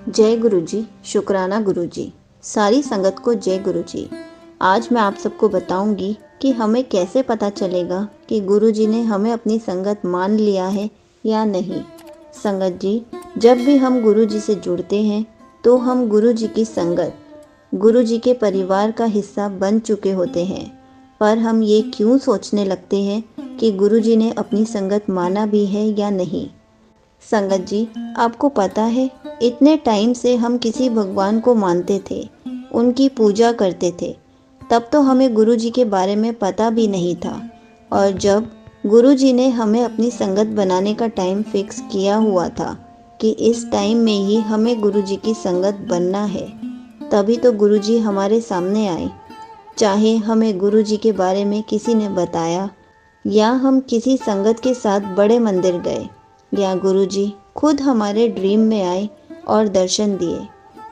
जय गुरु जी, शुक्राना गुरु जी। सारी संगत को जय गुरु जी। आज मैं आप सबको बताऊंगी कि हमें कैसे पता चलेगा कि गुरु जी ने हमें अपनी संगत मान लिया है या नहीं। संगत जी, जब भी हम गुरु जी से जुड़ते हैं तो हम गुरु जी की संगत, गुरु जी के परिवार का हिस्सा बन चुके होते हैं। पर हम ये क्यों सोचने लगते हैं कि गुरु जी ने अपनी संगत माना भी है या नहीं। संगत जी, आपको पता है, इतने टाइम से हम किसी भगवान को मानते थे, उनकी पूजा करते थे, तब तो हमें गुरु जी के बारे में पता भी नहीं था। और जब गुरु जी ने हमें अपनी संगत बनाने का टाइम फिक्स किया हुआ था कि इस टाइम में ही हमें गुरु जी की संगत बनना है, तभी तो गुरु जी हमारे सामने आए। चाहे हमें गुरु जी के बारे में किसी ने बताया, या हम किसी संगत के साथ बड़े मंदिर गए, या गुरु जी खुद हमारे ड्रीम में आए और दर्शन दिए।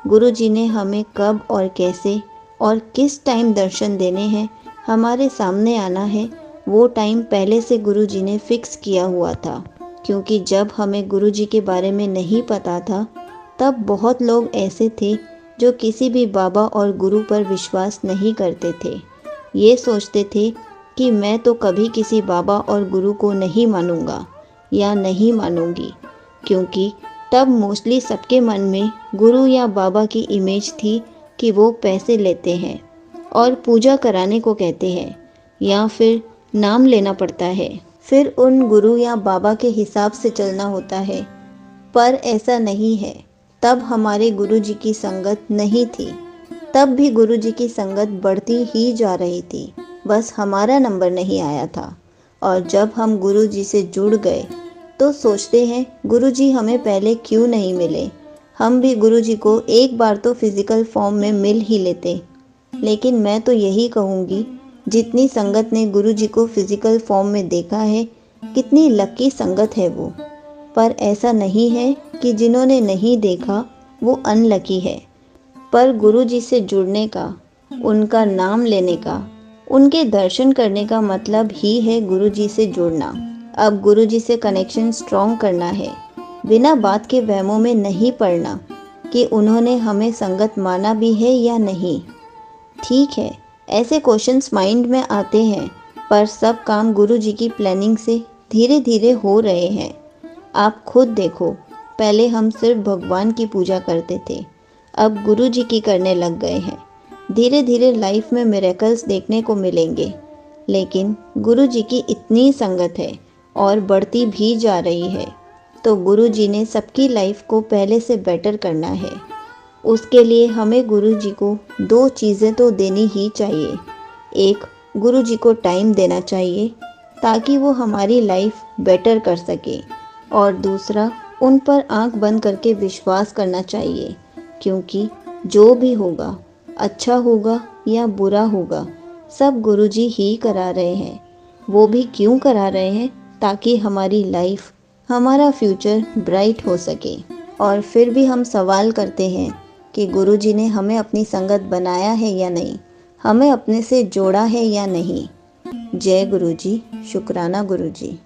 गुरु जी ने हमें कब और कैसे और किस टाइम दर्शन देने हैं, हमारे सामने आना है, वो टाइम पहले से गुरु जी ने फिक्स किया हुआ था। क्योंकि जब हमें गुरु जी के बारे में नहीं पता था, तब बहुत लोग ऐसे थे जो किसी भी बाबा और गुरु पर विश्वास नहीं करते थे। ये सोचते थे कि मैं तो कभी किसी बाबा और गुरु को नहीं मानूंगा या नहीं मानूंगी, क्योंकि तब मोस्टली सबके मन में गुरु या बाबा की इमेज थी कि वो पैसे लेते हैं और पूजा कराने को कहते हैं, या फिर नाम लेना पड़ता है, फिर उन गुरु या बाबा के हिसाब से चलना होता है। पर ऐसा नहीं है। तब हमारे गुरु जी की संगत नहीं थी, तब भी गुरु जी की संगत बढ़ती ही जा रही थी, बस हमारा नंबर नहीं आया था। और जब हम गुरु जी से जुड़ गए तो सोचते हैं, गुरु जी हमें पहले क्यों नहीं मिले, हम भी गुरु जी को एक बार तो फिजिकल फॉर्म में मिल ही लेते। लेकिन मैं तो यही कहूँगी, जितनी संगत ने गुरु जी को फिजिकल फॉर्म में देखा है, कितनी लकी संगत है वो। पर ऐसा नहीं है कि जिन्होंने नहीं देखा वो अनलकी है। पर गुरु जी से जुड़ने का, उनका नाम लेने का, उनके दर्शन करने का मतलब ही है गुरु जी से जुड़ना। अब गुरु जी से कनेक्शन स्ट्रॉन्ग करना है, बिना बात के वहमों में नहीं पड़ना कि उन्होंने हमें संगत माना भी है या नहीं। ठीक है, ऐसे क्वेश्चंस माइंड में आते हैं, पर सब काम गुरु जी की प्लानिंग से धीरे धीरे हो रहे हैं। आप खुद देखो, पहले हम सिर्फ भगवान की पूजा करते थे, अब गुरु जी की करने लग गए हैं। धीरे धीरे लाइफ में मिरेकल्स देखने को मिलेंगे। लेकिन गुरु जी की इतनी संगत है और बढ़ती भी जा रही है, तो गुरु जी ने सबकी लाइफ को पहले से बेटर करना है। उसके लिए हमें गुरु जी को दो चीज़ें तो देनी ही चाहिए। एक, गुरु जी को टाइम देना चाहिए ताकि वो हमारी लाइफ बेटर कर सके, और दूसरा, उन पर आंख बंद करके विश्वास करना चाहिए, क्योंकि जो भी होगा, अच्छा होगा या बुरा होगा, सब गुरु जी ही करा रहे हैं। वो भी क्यों करा रहे हैं? ताकि हमारी लाइफ, हमारा फ्यूचर ब्राइट हो सके। और फिर भी हम सवाल करते हैं कि गुरु जी ने हमें अपनी संगत बनाया है या नहीं, हमें अपने से जोड़ा है या नहीं। जय गुरु जी, शुक्राना गुरु जी।